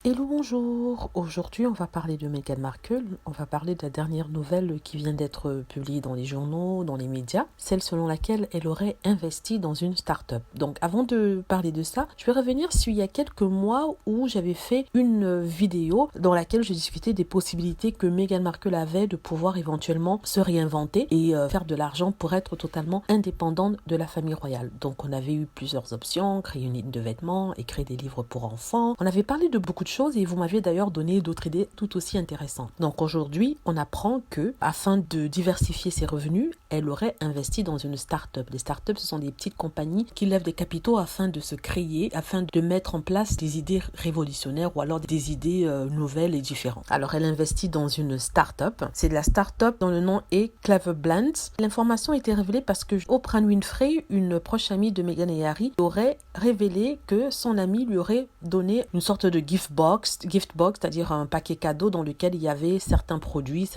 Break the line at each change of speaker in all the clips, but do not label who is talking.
Hello, bonjour. Aujourd'hui, on va parler de Meghan Markle. On va parler de la dernière nouvelle qui vient d'être publiée dans les journaux, dans les médias, celle selon laquelle elle aurait investi dans une start-up. Donc, avant de parler de ça, je vais revenir sur il y a quelques mois où j'avais fait une vidéo dans laquelle je discutais des possibilités que Meghan Markle avait de pouvoir éventuellement se réinventer et faire de l'argent pour être totalement indépendante de la famille royale. Donc, on avait eu plusieurs options, créer une ligne de vêtements et créer des livres pour enfants. On avait parlé de beaucoup de choses et vous m'aviez d'ailleurs donné d'autres idées tout aussi intéressantes. Donc aujourd'hui, on apprend que, afin de diversifier ses revenus, elle aurait investi dans une start-up. Les start-up, ce sont des petites compagnies qui lèvent des capitaux afin de se créer, afin de mettre en place des idées révolutionnaires ou alors des idées nouvelles et différentes. Alors elle investit dans une start-up. C'est de la start-up dont le nom est Clever Blends. L'information a été révélée parce que Oprah Winfrey, une proche amie de Meghan et Harry, aurait révélé que son ami lui aurait donné une sorte de gift box, c'est-à-dire un paquet cadeau dans lequel il y avait certains produits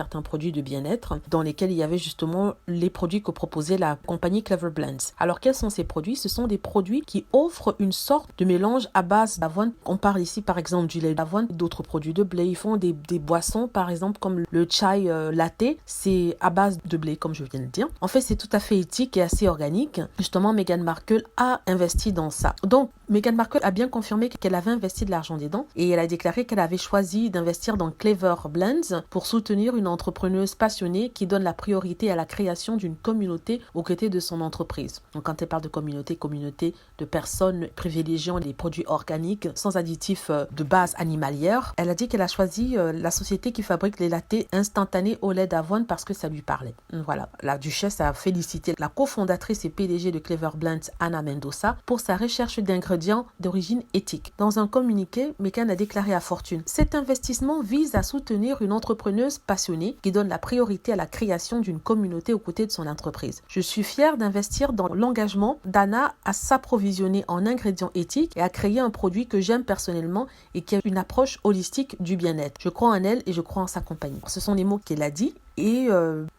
de bien-être, dans lesquels il y avait justement les produits que proposait la compagnie Clever Blends. Alors quels sont ces produits? Ce sont des produits qui offrent une sorte de mélange à base d'avoine. On parle ici par exemple du lait d'avoine, d'autres produits de blé. Ils font des boissons par exemple comme le chai latte, c'est à base de blé comme je viens de dire. En fait c'est tout à fait éthique et assez organique. Justement Meghan Markle a investi dans ça. Donc Meghan Markle a bien confirmé qu'elle avait investi de l'argent dedans et elle a déclaré qu'elle avait choisi d'investir dans Clever Blends pour soutenir une entrepreneuse passionnée qui donne la priorité à la création d'une communauté aux côtés de son entreprise. Donc quand elle parle de communauté de personnes privilégiant les produits organiques sans additifs de base animalière, elle a dit qu'elle a choisi la société qui fabrique les lattés instantanés au lait d'avoine parce que ça lui parlait. Voilà, la duchesse a félicité la cofondatrice et PDG de Clever Blends, Anna Mendoza, pour sa recherche d'ingrédients d'origine éthique. Dans un communiqué, Meghan a déclaré à Fortune: cet investissement vise à soutenir une entrepreneuse passionnée qui donne la priorité à la création d'une communauté aux côtés de son entreprise. Je suis fière d'investir dans l'engagement d'Anna à s'approvisionner en ingrédients éthiques et à créer un produit que j'aime personnellement et qui a une approche holistique du bien-être. Je crois en elle et je crois en sa compagnie. Ce sont les mots qu'elle a dit. Et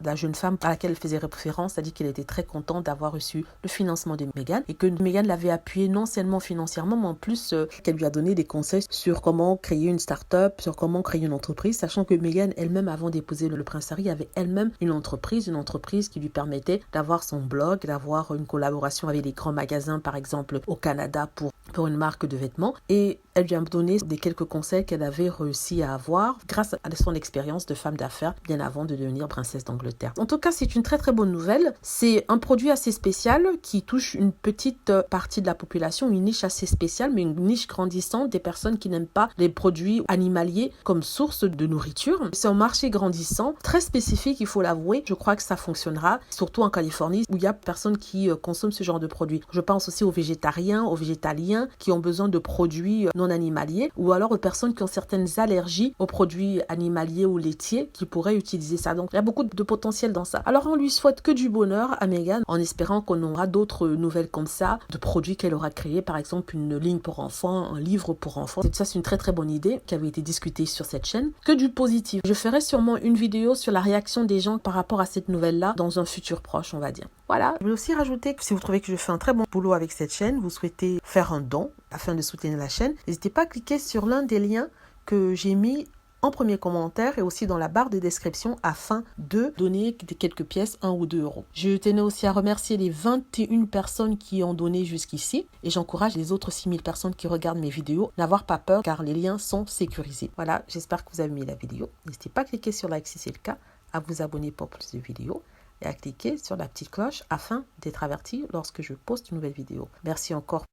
la jeune femme à laquelle elle faisait référence a dit qu'elle était très contente d'avoir reçu le financement de Meghan et que Meghan l'avait appuyée non seulement financièrement, mais en plus qu'elle lui a donné des conseils sur comment créer une start-up, sur comment créer une entreprise, sachant que Meghan elle-même, avant d'épouser le prince Harry, avait elle-même une entreprise qui lui permettait d'avoir son blog, d'avoir une collaboration avec les grands magasins, par exemple au Canada pour une marque de vêtements. Et elle lui a donné des quelques conseils qu'elle avait réussi à avoir grâce à son expérience de femme d'affaires bien avant de devenir princesse d'Angleterre. En tout cas, c'est une très très bonne nouvelle. C'est un produit assez spécial qui touche une petite partie de la population, une niche assez spéciale, mais une niche grandissante des personnes qui n'aiment pas les produits animaliers comme source de nourriture. C'est un marché grandissant, très spécifique, il faut l'avouer. Je crois que ça fonctionnera, surtout en Californie, où il y a personnes qui consomment ce genre de produits. Je pense aussi aux végétariens, aux végétaliens qui ont besoin de produits non animaliers, ou alors aux personnes qui ont certaines allergies aux produits animaliers ou laitiers qui pourraient utiliser ça. Donc, il y a beaucoup de potentiel dans ça. Alors, on lui souhaite que du bonheur à Meghan, en espérant qu'on aura d'autres nouvelles comme ça, de produits qu'elle aura créés, par exemple une ligne pour enfants, un livre pour enfants. Ça, c'est une très très bonne idée qui avait été discutée sur cette chaîne. Que du positif. Je ferai sûrement une vidéo sur la réaction des gens par rapport à cette nouvelle-là dans un futur proche, on va dire. Voilà. Je vais aussi rajouter que si vous trouvez que je fais un très bon boulot avec cette chaîne, vous souhaitez faire un don afin de soutenir la chaîne, n'hésitez pas à cliquer sur l'un des liens que j'ai mis en premier commentaire et aussi dans la barre de description afin de donner quelques pièces, 1 ou 2 euros. Je tenais aussi à remercier les 21 personnes qui ont donné jusqu'ici et j'encourage les autres 6000 personnes qui regardent mes vidéos à n'avoir pas peur car les liens sont sécurisés. Voilà, j'espère que vous avez aimé la vidéo. N'hésitez pas à cliquer sur like si c'est le cas, à vous abonner pour plus de vidéos et à cliquer sur la petite cloche afin d'être averti lorsque je poste une nouvelle vidéo. Merci encore.